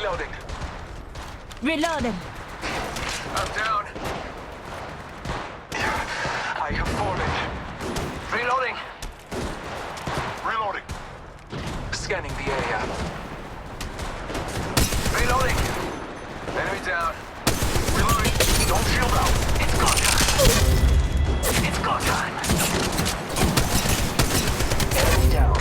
Reloading. Reloading. I'm down. I have fallen. Reloading. Reloading. Scanning the area. Reloading. Enemy down. Reloading. Don't shield out. It's go time. It's go time. Enemy down.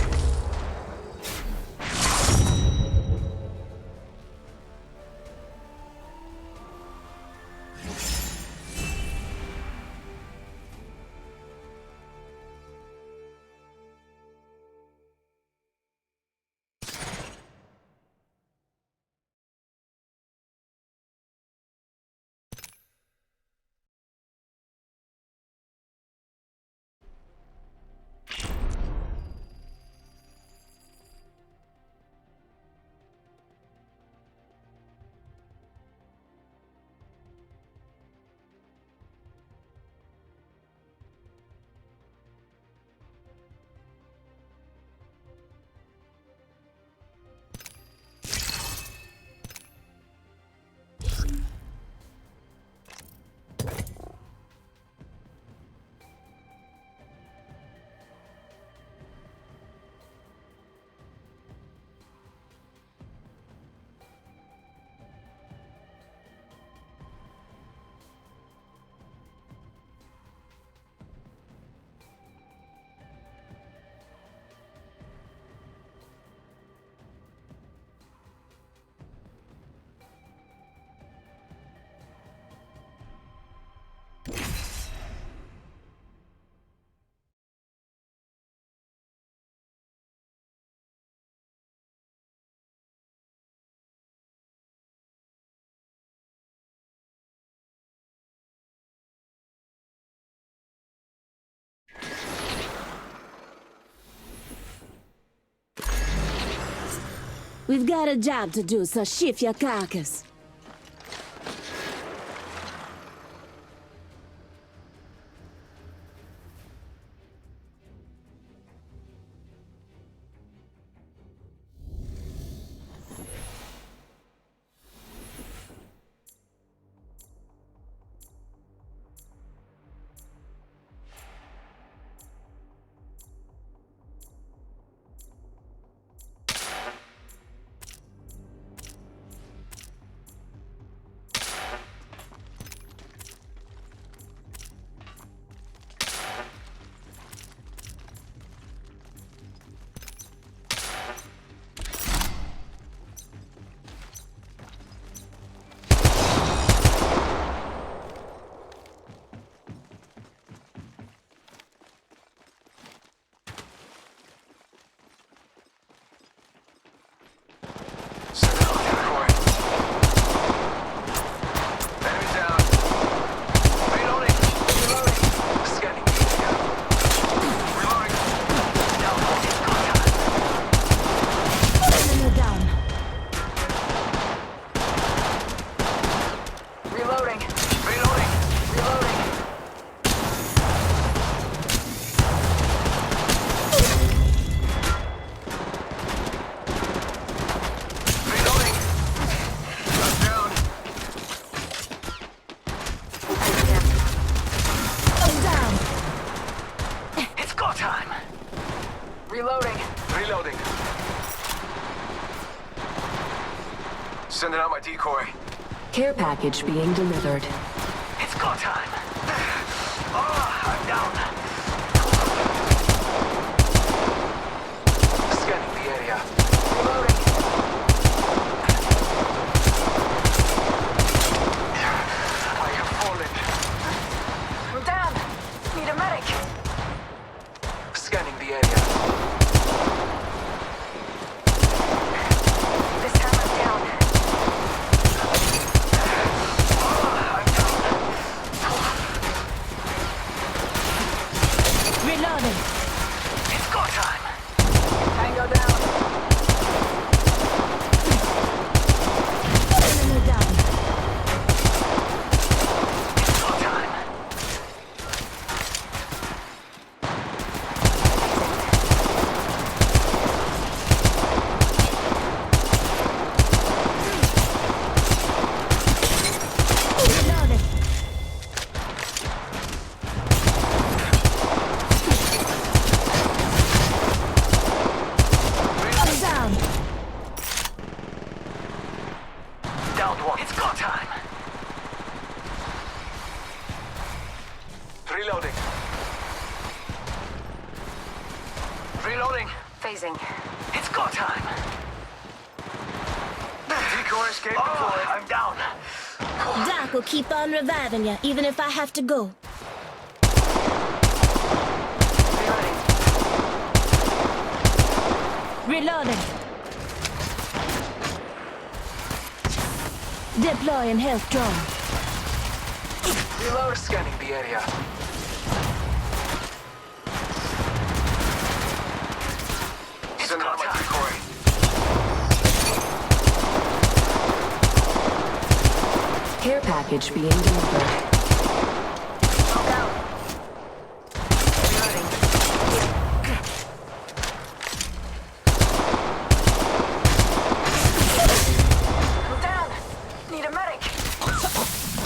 We've got a job to do, so shift your carcass. Sending out my decoy. Care package being delivered. It's go time. Oh, I'm down. Scanning the area. Reloading. I have fallen. I'm down. Need a medic. Scanning the area. Doc will keep on reviving you, even if I have to go. Reloading. Deploying health drone. Reload. Scanning the area. Send out my decoy. Care package being delivered. Knock out. Reloading. I'm down. Need a medic.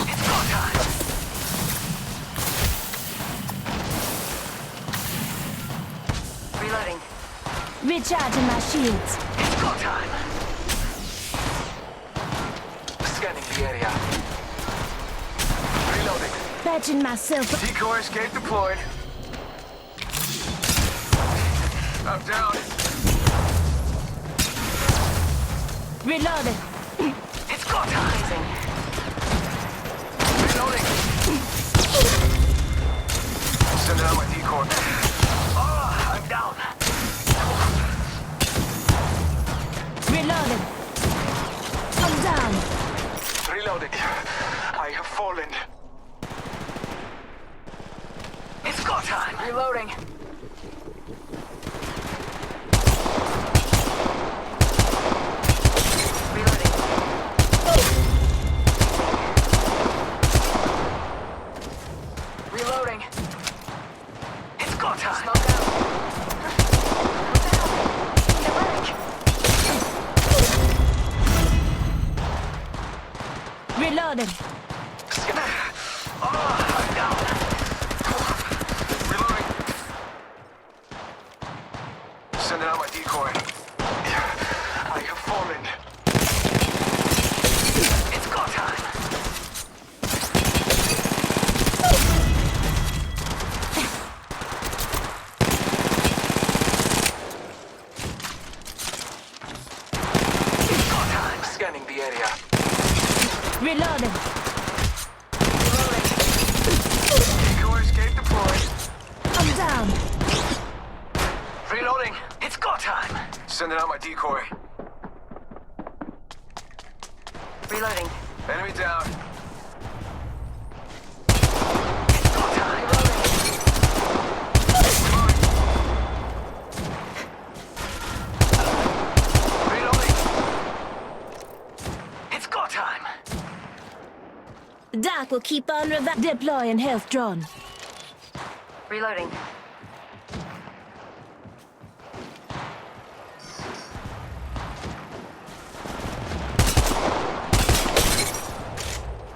It's go time. Reloading. Recharging my shields. It's go time. Scanning the area. Reloading. Patching myself up. Decoy escape deployed. I'm down. Reloading. It's go time. Reloading. Send out my decoy. Oh, I'm down. Reloading. I'm down. Reloading. I have fallen. It's go time. Reloading. Reloading. Reloading. It's go time. Smoke out. I'm down. Need a medic. Reloading. Oh, I'm down. Reloading. Sending out my decoy. I have fallen. It's go time. It's go time. Scanning the area. Reloading. Decoy escape deployed. I'm down. Reloading. It's go time. Sending out my decoy. Reloading. Enemy down. It's go time. Reloading. It's go time. Doc will keep on deploying health drone. Reloading.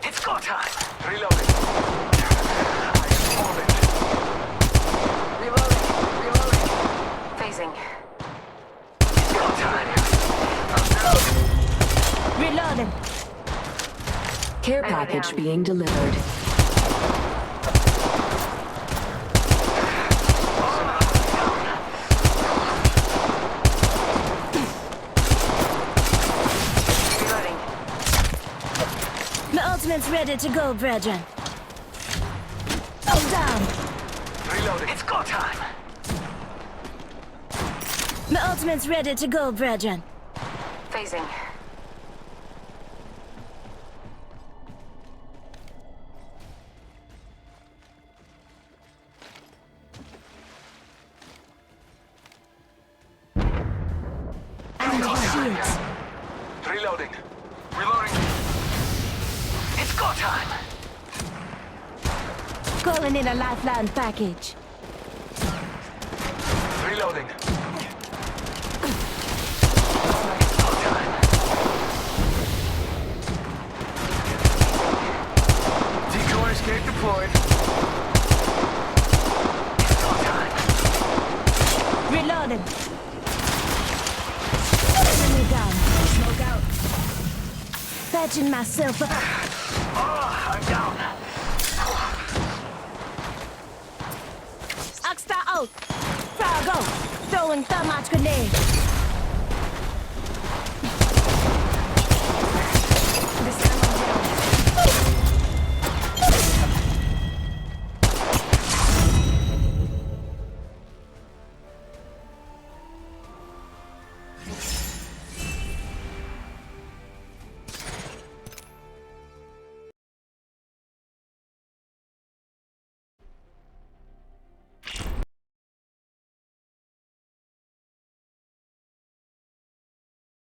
It's go time. Reloading. I am falling. Reloading. Reloading. Phasing. It's go time. I'm down. Reloading. Care package being delivered. Reloading. My ultimate's ready to go, brethren. I'm down. Reloading. It's go time. My ultimate's ready to go, brethren. Phasing. Anti-shields. Reloading. Reloading. It's go time. Calling in a lifeline package. Reloading. It's go time. Decoy escape deployed. It's go time. Reloading. Enemy down. Smoke out. Patching myself up. Oh, I'm down. Oxstar out. Frog out. Throwing thermite grenade.